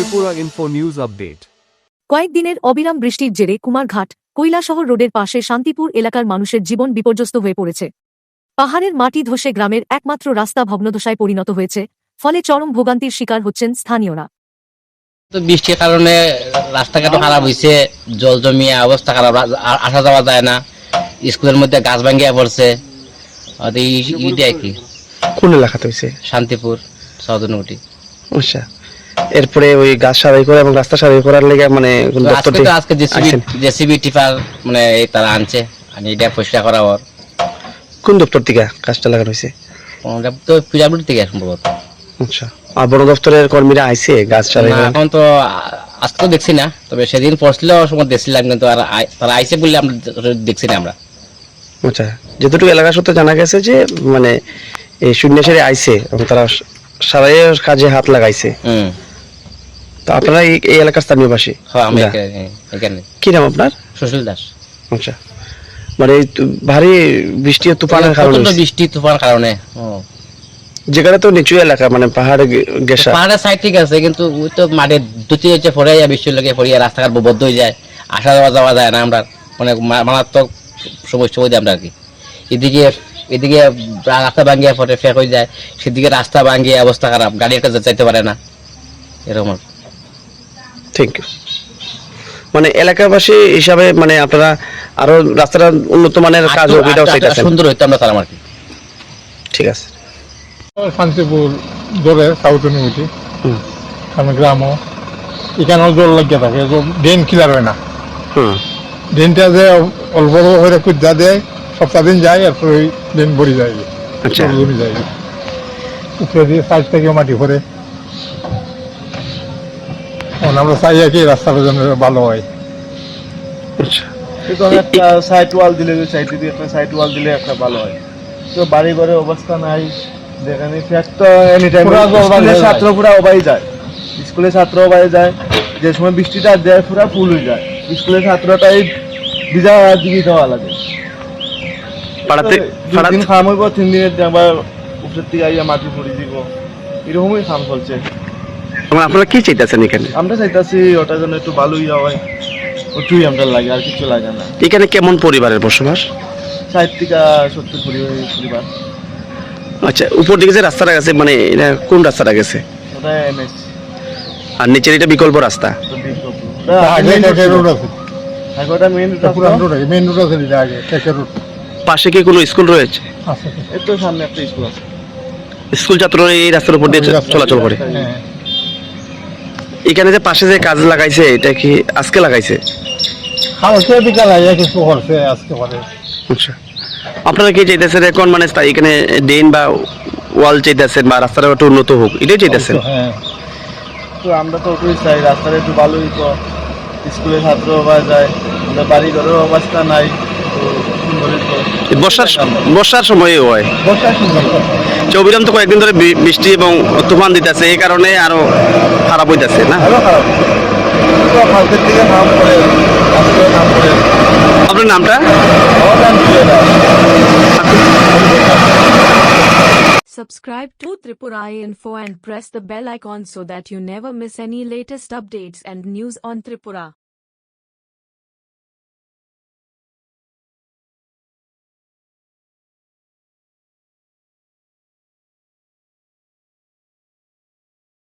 Tripura Info News Update. কয়েকদিনের অবিরাম বৃষ্টির জেরে কুমারঘাট কৈলাসহর রোডের পাশে শান্তিপুর এলাকার মানুষের জীবন বিপর্যস্ত হয়ে পড়েছে। পাহাড়ের মাটি ধসে গ্রামের একমাত্র রাস্তা ভগ্নদশায় পরিণত হয়েছে, ফলে চরম ভোগান্তির শিকার হচ্ছেন স্থানীয়রা। তো বৃষ্টির কারণে রাস্তাঘাটও খারাপ হয়েছে, জল জমিয়ে অবস্থা খারাপ, আসা যাওয়া যায় না। স্কুলের মধ্যে গাছ ভাঙ্গিয়া পড়ছে। কোন এলাকাতে হয়েছে? শান্তিপুর সদনগুটি। আচ্ছা, এরপরে ওই গাছ সারাই করে এবং রাস্তা সারাই করার লেগে মানে আজকে জেসিবি টিপার মানে তারা আনছে, এটা পরিষ্কার করা ওর। কোন দপ্তর থেকে কাজটা লাগানো হয়েছে? তো পিডাব্লিউডি থেকে সম্ভবত। আচ্ছা, আর বন দপ্তরের কর্মীরা আইছে গাছ সারাই? এখন তো আজকে তো দেখছি না, তবে সেদিন পড়ছিল সময় দেখছিলাম, কিন্তু আর তারা আইছে বললে আমরা দেখছি না আমরা। আচ্ছা, যতটুকু এলাকা সূত্রে জানা গেছে যে মানে এই সন্ন্যাসীরা আইছে এবং তারা সারাইয়ের কাজে হাত লাগাইছে। তো আপনারা এই এলাকার স্থানীয় বাসী? হ্যাঁ, আমি এখানে। কি নাম আপনার? সুশীল দাস। আচ্ছা, মানে ভারী বৃষ্টি ও তুফানের কারণে? বৃষ্টি তুফানের কারণে যেখানে তো নিচু এলাকা, মানে পাহাড়ে গেসা, পাহাড়ের সাইড ঠিক আছে, কিন্তু ওই তো মাঠে দুটি হচ্ছে পড়ে যায়, বৃষ্টির লোকে পড়িয়া রাস্তাঘাট বদ্ধ হয়ে যায়, আসা যাওয়া যায় না। আমরা অনেক মারাত্মক সমস্যা হয়ে যায় আমরা আর কি। এদিকে রাস্তা ভাঙ্গিয়া পড়ে ফেক হয়ে যায়, সেদিকে রাস্তা ভাঙ্গিয়ে অবস্থা খারাপ, গাড়ি একটা যাইতে পারে না, এরকম। Thank you. মানে এলাকাবাসী হিসাবে মানে আপনারা আরো রাস্তাটা উন্নত মানের কাজ হবে, এটাও চাইতেছেন? সুন্দর হইতো আমরা তার আর কি। ঠিক আছে। শান্তিপুর ধরে সাউথ ইউনিভার্সিটি গ্রামও এখানেও জল লাগিয়ে থাকে, ড্রেন ক্লিয়ার হয় না। ড্রেনটা যে অল্প করে কুদা দেয়, সপ্তাহ দিন যায়, এরপর ওই ড্রেন ভরে যায়। আচ্ছা, জমি যায় উপরে দিয়ে সাইড থেকে মাটি ভরে। আমরা চাই আর কি রাস্তাটা যেন ভালো হয়। একটা সাইড ওয়াল দিলে, সাইডে দিয়ে একটা সাইড ওয়াল দিলে একটা ভালো হয়। তো বাড়ি ঘরের অবস্থা নাই, যেখানে ছাত্র পুরা অবাই যায়, স্কুলে ছাত্র অবাই যায়, যে সময় বৃষ্টিটা দেয় পুরা ফুল হয়ে যায়, স্কুলের ছাত্রটাই ভিজা দিকে দেওয়া লাগে। দুদিন খাম হইব, 3 দিনের আবার উপরের থেকে আইয়া মাটি পড়ি দিব, এরকমই খাম চলছে। আপনারা কি চাইতেছেন এখানে? আমরা চাইতেছি ওটার জন্য একটু ভালো ইয়া হয়, ওটুই আমরা লাগে, আর কিছু লাগে না। এখানে কেমন পরিবারের বসবাস? 60 থেকে 70 পরিবার। আচ্ছা, উপর দিকে যে রাস্তাটা গেছে, মানে এটা কোন রাস্তাটা গেছে? ওটা এমএস। আর নিচের এটা বিকল্প রাস্তা? পাশে কি কোনো স্কুল রয়েছে? একটু সামনে একটা স্কুল আছে। স্কুল ছাত্ররা এই রাস্তার উপর দিয়ে চলাচল করে? এখানে যে পাশে যে কাজ লাগাইছে, এটা কি আজকে লাগাইছে? আচ্ছা, আপনারা কি চাইতেছেন এখন, মানে এখানে ড্রেন বা ওয়াল চাইতেছেন বা রাস্তাটা একটু উন্নত হোক, এটাই চাইতেছেন? তো আমরা তো ওটাই চাই, রাস্তাটা একটু ভালোই, তো স্কুলে ছাত্র হওয়া যায়, আমাদের বাড়ি ঘরের অবস্থা নাই। বর্ষার সময় হয়, অবিরাম তো কয়েকদিন ধরে বৃষ্টি এবং তুফান দিতেছে, এই কারণে আরো খারাপ হইতেছে না? আপনার নামটা? Subscribe to Tripura Info and press the bell icon so that you never miss any latest updates and news on Tripura.